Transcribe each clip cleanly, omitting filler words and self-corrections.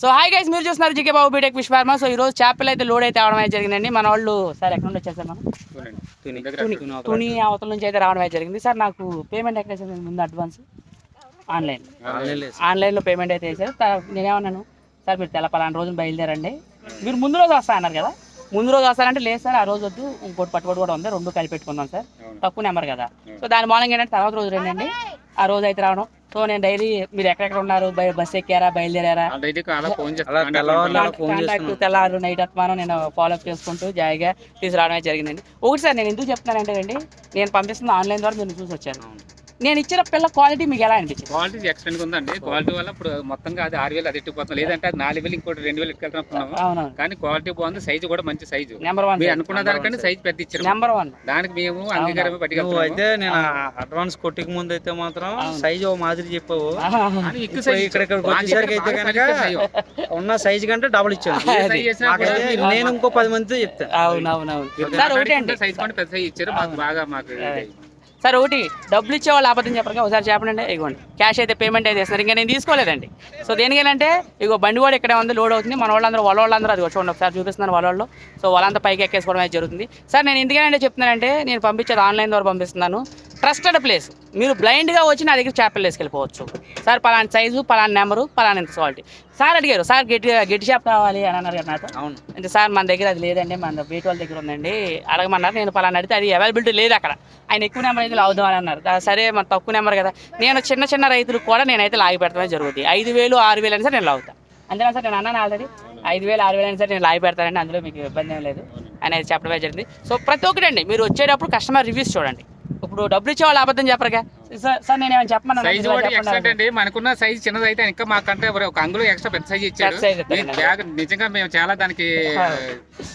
So hi guys, మీరు చూస్తున్నారు GK బాబు BTech fish pharma. So ఈ రోజు చేపలు అయితే లోడ్ అయితే అవడం అయితే జరిగిందండి. మన వాళ్ళు సార్ ఎక్కడ నుండి వచ్చారు సార్? మనం తుని అవతల నుంచి అయితే రావడం అయితే జరిగింది. సార్ నాకు పేమెంట్ ఎక్కడ వేసారు ముందు? అడ్వాన్స్ ఆన్లైన్లో పేమెంట్ అయితే వేసారు. నేనేమన్నాను సార్, మీరు తెలపాలని రోజున బయలుదేరండి, మీరు ముందు రోజు వస్తా అన్నారు కదా. ముందు రోజు వస్తారంటే లేదు సార్, ఆ రోజు వద్దు, ఇంకోటి పట్టుకోటి కూడా ఉంది, రెండు కలిపి పెట్టుకుందాం సార్, తక్కువ నెంబర్ కదా. సో దాని మూలంగా ఏంటంటే తర్వాత రోజు రండి, ఆ రోజు అయితే రావడం. సో నేను డైలీ మీరు ఎక్కడెక్కడ ఉన్నారు, బస్ ఎక్కారా, బయలుదేరారా, కాంటాక్ట్ తెల్లారు నైట్ అత్మానం నేను ఫాలోఅప్ చేసుకుంటూ జాయిగా తీసుకురావడమే జరిగిందండి. ఒకటి సార్, నేను ఎందుకు చెప్తున్నానంటే అండి, నేను పంపిస్తున్న ఆన్లైన్ ద్వారా మీరు చూసి వచ్చాను. నేను ఇచ్చిన పిల్ల క్వాలిటీ మీకు ఎలా అనిపించింది? క్వాలిటీ ఎక్స్టెంట్ ఉందండి. క్వాలిటీ వల్ల ఇప్పుడు మొత్తంగా అది 6,000 అది ఎట్టిపోతుంది, లేదంటే అది 4,000 ఇంకోటి 2,000 ఎట్టుకెళ్తున్నాము. అవును, కానీ క్వాలిటీ బాగుంది, సైజు కూడా మంచి సైజు. నెంబర్ వన్ మీరు అనుకున్న దానికంటే సైజు పెద్ద ఇచ్చారు. నెంబర్ వన్ దానికి మేము అంగీకారమే పట్టుకెళ్తాము. అయితే నేను అడ్వాన్స్ కొట్టిక ముందు అయితే మాత్రం సైజు ఓ మాదిరి చెప్పావు, ఇక్కడ వచ్చేసరికి అయితే కనుక ఉన్న సైజు కంటే డబుల్ ఇచ్చాను. నేను ఇంకో 10 మందితో చెప్తాను. అవునవునవును సార్. ఒకటి అంటే సైజు కంటే పెద్ద సైజు ఇచ్చారు, మాకు బాగా మాకు సార్. ఒకటి డబ్బులు ఇచ్చే వాళ్ళు అబద్ధం చెప్పరు, ఒకసారి చెప్పండి. ఇగోండి క్యాష్ అయితే పేమెంట్ అయితే ఇస్తున్నారు, ఇంకా నేను తీసుకోలేదండి. సో దేనికేనంటే ఇగో బండి కూడా ఇక్కడే ఉంది, లోడ్ అవుతుంది. మన వాళ్ళందరూ అది చూడండి ఒకసారి చూపిస్తున్నారు వాళ్ళు. సో వాళ్ళంతా పైకి ఎక్కేసుకోవడం అయితే జరుగుతుంది. సార్ నేను ఎందుకంటే చెప్తున్నానంటే, నేను పంపించేది ఆన్లైన్ ద్వారా పంపిస్తున్నాను, ట్రస్టెడ్ ప్లేస్. మీరు బ్లైండ్గా వచ్చి నా దగ్గర చేపలు వేసుకెళ్ళిపోవచ్చు. సార్ పలానా సైజు, పలానా నెంబరు, పలానా ఎంత క్వాలిటీ. సార్ అడిగారు, సార్ గట్టి చేప కావాలి అని అన్నారు కదా నాతో. అవును అంటే సార్ మన దగ్గర అది లేదండి, మన బయట వాళ్ళ దగ్గర ఉందండి అడగమన్నారు. నేను పలానా అడిగితే అది అవైలబిలిటీ లేదు అక్కడ, ఆయన ఎక్కువ నెంబర్ అయితే లాగుదాం అని అన్నారు. సరే మన తక్కువ నెంబర్ కదా, నేను చిన్న రైతులకు కూడా నేనైతే లాగి పెడతానే జరుగుతుంది. 5,000 6,000 అని సార్ నేను లాగుతాను. అంతేనా సార్? నేను అన్నాను ఆల్రెడీ 5,000 6,000 అని సార్ నేను లాగి పెడతానండి, అందులో మీకు ఇబ్బంది ఏం లేదు అనేది చెప్పడమే జరిగింది. సో ప్రతి ఒక్కటండి, మీరు వచ్చేటప్పుడు కస్టమర్ రివ్యూస్ చూడండి. ఇప్పుడు డబ్బులు ఇచ్చే వాళ్ళు అబద్ధం చెప్పరుగా సార్. నేను ఏమైనా చెప్పమన్నా? సైజు అండి, మనకున్న సైజు చిన్నది అయితే ఇంకా మాకంటే ఒక అంగుళం ఎక్స్ట్రా పెద్ద సైజు ఇచ్చారు. బ్యాగ్ నిజంగా మేము చాలా దానికి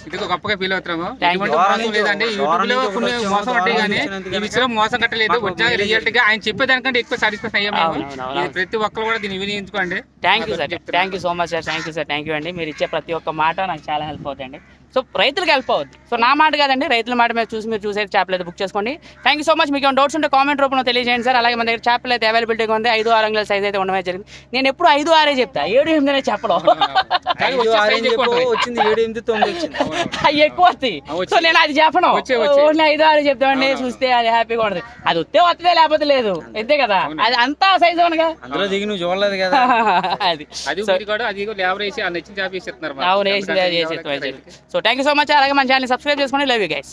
ఇది గొప్పగా ఫీల్ అవుతున్నాము. మోసం లేదండి, యూట్యూబ్ లో కొన్ని మోసం ఉంటాయి, కానీ ఈ విషయంలో మోసం కట్టలేదు. ఒరిజినల్ రిజల్ట్ గా ఆయన చెప్పేదానికంటే ఎక్కువ సాటిస్ఫై అయ్యాము. ప్రతి ఒక్కరు కూడా దీన్ని వినియోగించుకోండి. Thank you sir, thank you so much sir. Thank you sir, thank you అండి. మీరు ఇచ్చే ప్రతి ఒక్క మాట నాకు చాలా హెల్ప్ అవుతుంది. సో రైతులకు హెల్ప్ అవుద్ది. సో నా మాట కాదండి, రైతుల మాట మీద మీరు చూసేది చేపలు అయితే బుక్ చేసుకోండి. Thank you so much. మీకు ఏమైనా డౌట్స్ ఉంటే కామెంట్ రూపంలో తెలియజేయండి సార్. అలాగే మన దగ్గర చేపలు అయితే అవైలబిలిటీగా ఉంది. 5-6 అంగుళాల సైజ్ అయితే ఉండమే జరిగింది. నేను ఎప్పుడు 5-6 చెప్తా, 7-8 చెప్పడం వచ్చింది. 7-8-9 వచ్చింది, అవి ఎక్కువ వస్తాయి. సో నేను అది చెప్పను, 5-6 చెప్తామండి. చూస్తే అది హ్యాపీగా ఉండదు. అది వస్తే లేకపోతే లేదు, అంతే కదా. అది అంతా సైజ్ అనగా అందులో దిగి నువ్వు చూడలేదు కదా. అవును, so thank you so much. అలాగే మన ఛానల్ సబ్స్క్రైబ్ చేసుకోండి. Love you guys.